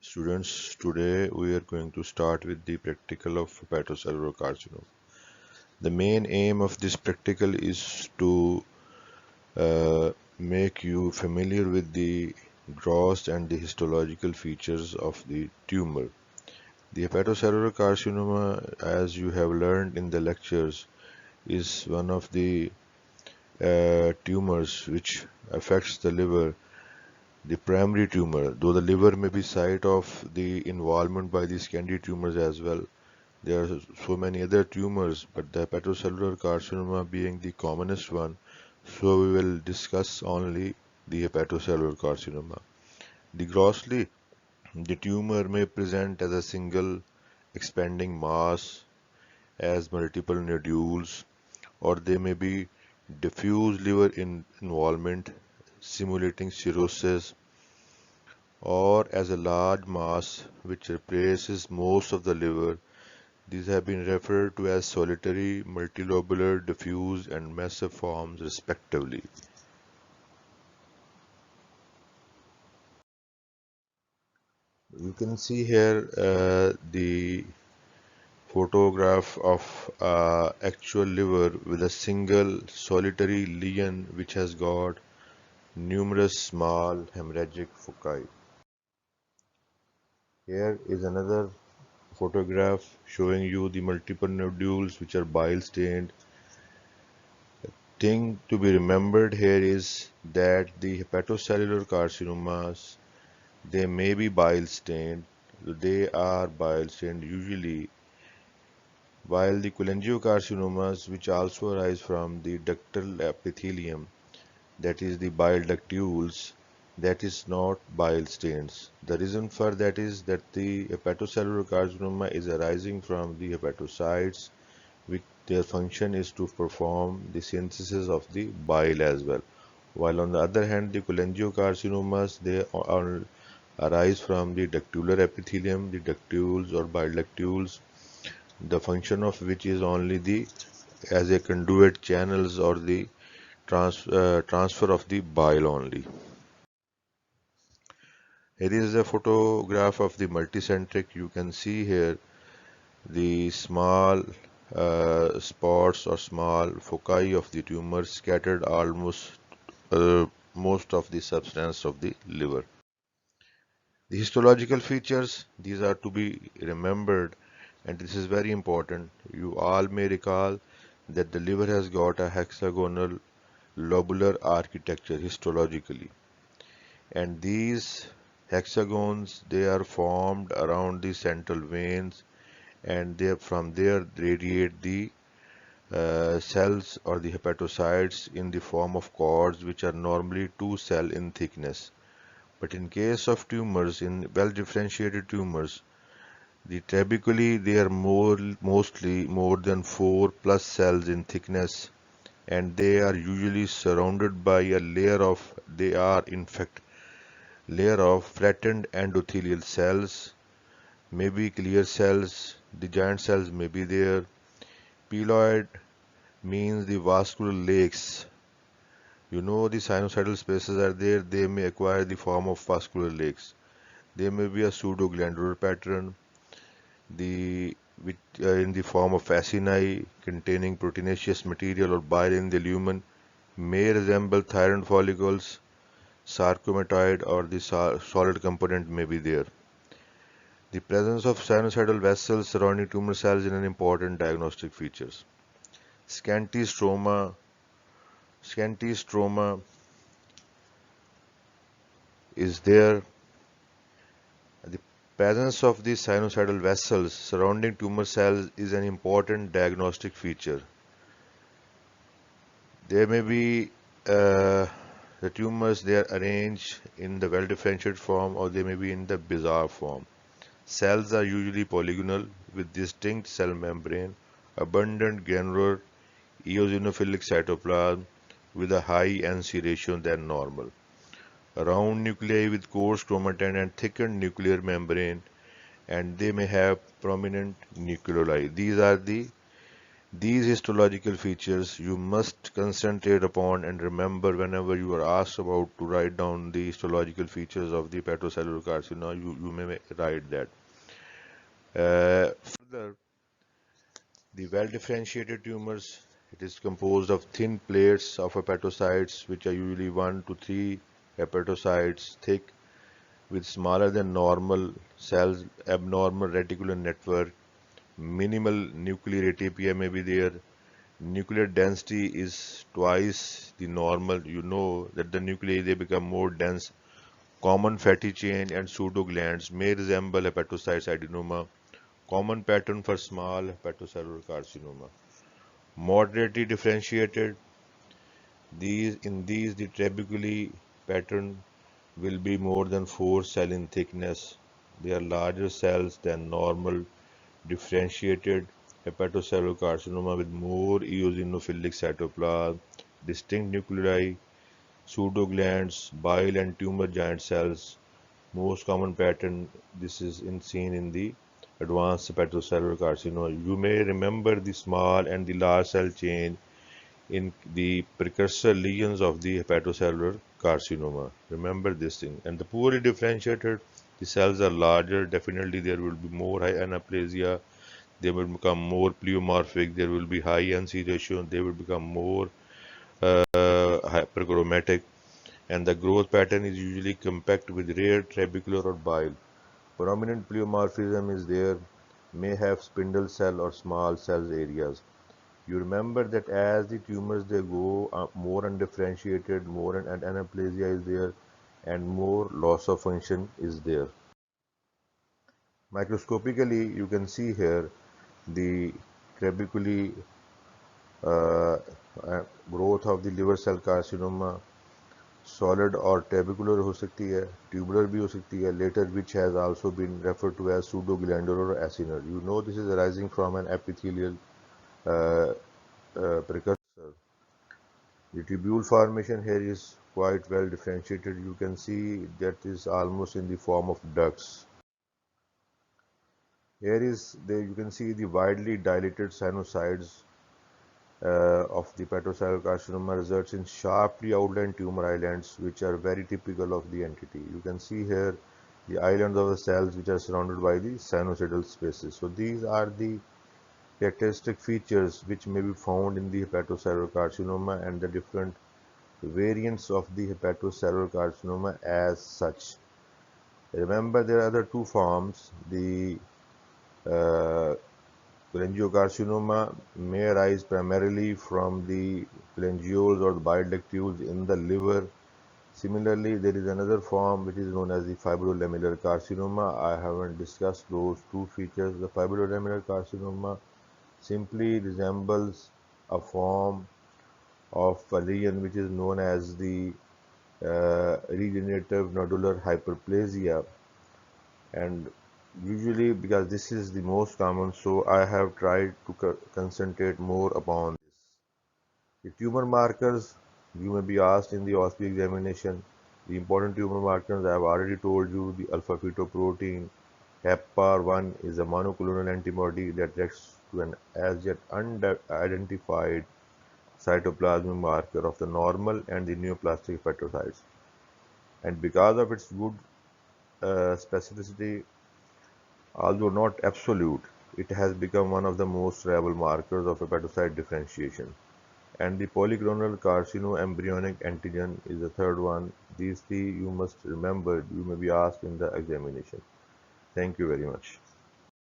Students, today we are going to start with the practical of hepatocellular carcinoma. The main aim of this practical is to make you familiar with the gross and the histological features of the tumor. The hepatocellular carcinoma, as you have learned in the lectures, is one of the tumors which affects the liver, the primary tumor, though the liver may be site of the involvement by the secondary tumors as well. There are so many other tumors, but the hepatocellular carcinoma being the commonest one, so we will discuss only the hepatocellular carcinoma. The grossly, the tumor may present as a single expanding mass, as multiple nodules, or they may be diffuse liver involvement, simulating cirrhosis, or as a large mass which replaces most of the liver. These have been referred to as solitary, multilobular, diffuse, and massive forms, respectively. You can see here the photograph of actual liver with a single solitary lesion which has got numerous small hemorrhagic foci. Here is another photograph showing you the multiple nodules which are bile stained. Thing to be remembered here is that the hepatocellular carcinomas, they may be bile stained. They are bile stained usually, while the cholangiocarcinomas, which also arise from the ductal epithelium, that is the bile ductules, that is not bile stains. The reason for that is that the hepatocellular carcinoma is arising from the hepatocytes, which their function is to perform the synthesis of the bile as well. While on the other hand, the cholangiocarcinomas, they arise from the ductular epithelium, the ductules or bile ductules, the function of which is only the as a conduit channels or the transfer of the bile only. Here is a photograph of the multicentric. You can see here the small spots or small foci of the tumor scattered almost most of the substance of the liver. The histological features, these are to be remembered, and this is very important. You all may recall that the liver has got a hexagonal lobular architecture histologically, and these hexagons, they are formed around the central veins, and they from there radiate the cells or the hepatocytes in the form of cords which are normally 2 cell in thickness. But in case of tumors, in well differentiated tumors, the trabeculae, they are mostly more than 4 plus cells in thickness, and they are usually surrounded by a layer of, they are in fact layer of flattened endothelial cells, maybe clear cells, the giant cells may be there. Peloid means the vascular lakes. You know the sinusoidal spaces are there, they may acquire the form of vascular lakes. There may be a pseudoglandular pattern, the which in the form of acini containing proteinaceous material or bile in the lumen, may resemble thyroid follicles, sarcomatoid, or the solid component may be there. The presence of sinusoidal vessels surrounding tumor cells is an important diagnostic feature. Scanty stroma, scanty stroma is there. The presence of the sinusoidal vessels surrounding tumor cells is an important diagnostic feature. There may be the tumors, they are arranged in the well differentiated form, or they may be in the bizarre form. Cells are usually polygonal with distinct cell membrane, abundant granular eosinophilic cytoplasm with a high NC ratio than normal. Round nuclei with coarse chromatin and thickened nuclear membrane, and they may have prominent nucleoli. These are the These histological features you must concentrate upon and remember whenever you are asked about to write down the histological features of the hepatocellular carcinoma, you may write that. Further, the well-differentiated tumors, it is composed of thin plates of hepatocytes which are usually 1 to 3 hepatocytes thick with smaller than normal cells, abnormal reticular network, minimal nuclear atypia may be there. Nuclear density is twice the normal. You know that the nuclei they become more dense. Common fatty chain and pseudoglands may resemble hepatocytes adenoma. Common pattern for small hepatocellular carcinoma. Moderately differentiated. These the trabeculae pattern will be more than 4 cell in thickness. They are larger cells than normal differentiated hepatocellular carcinoma with more eosinophilic cytoplasm, distinct nuclei, pseudoglands, bile and tumor giant cells. Most common pattern this is seen in the advanced hepatocellular carcinoma. You may remember the small and the large cell chain in the precursor lesions of the hepatocellular carcinoma. Remember this thing. And the poorly differentiated, the cells are larger. Definitely there will be more high anaplasia. They will become more pleomorphic. There will be high NC ratio. They will become more hyperchromatic. And the growth pattern is usually compact with rare trabecular or bile. Prominent pleomorphism is there, may have spindle cell or small cells areas. You remember that as the tumors they go more undifferentiated, more and anaplasia is there, and more loss of function is there. Microscopically, you can see here the trabeculae uh, growth of the liver cell carcinoma solid और trabecular हो सकती है, tubular भी हो सकती है, later which has also been referred to as pseudoglandular or acinar. You know this is arising from an epithelial uh, precursor. The tubule formation here is quite well differentiated. You can see that is almost in the form of ducts. Here is the you can see the widely dilated sinusoids of the hepatocellular carcinoma results in sharply outlined tumor islands which are very typical of the entity. You can see here the islands of the cells which are surrounded by the sinusoidal spaces. So these are the characteristic features which may be found in the hepatocellular carcinoma and the different variants of the hepatocellular carcinoma as such. Remember there are other two forms. The uh, cholangiocarcinoma may arise primarily from the cholangioles or the bile ductules in the liver. Similarly, there is another form which is known as the fibrolamellar carcinoma. I haven't discussed those two features. The fibrolamellar carcinoma simply resembles a form of a lesion which is known as the regenerative nodular hyperplasia, and usually because this is the most common, so I have tried to concentrate more upon this. The tumor markers you may be asked in the OSPE examination. The important tumor markers I have already told you. The alpha fetoprotein HEPAR1 is a monoclonal antibody that reacts to an as yet unidentified cytoplasmic marker of the normal and the neoplastic hepatocytes, and because of its good specificity, although not absolute, it has become one of the most reliable markers of hepatocyte differentiation. And the polyclonal carcinoembryonic antigen is the third one. These three you must remember, you may be asked in the examination. Thank you very much.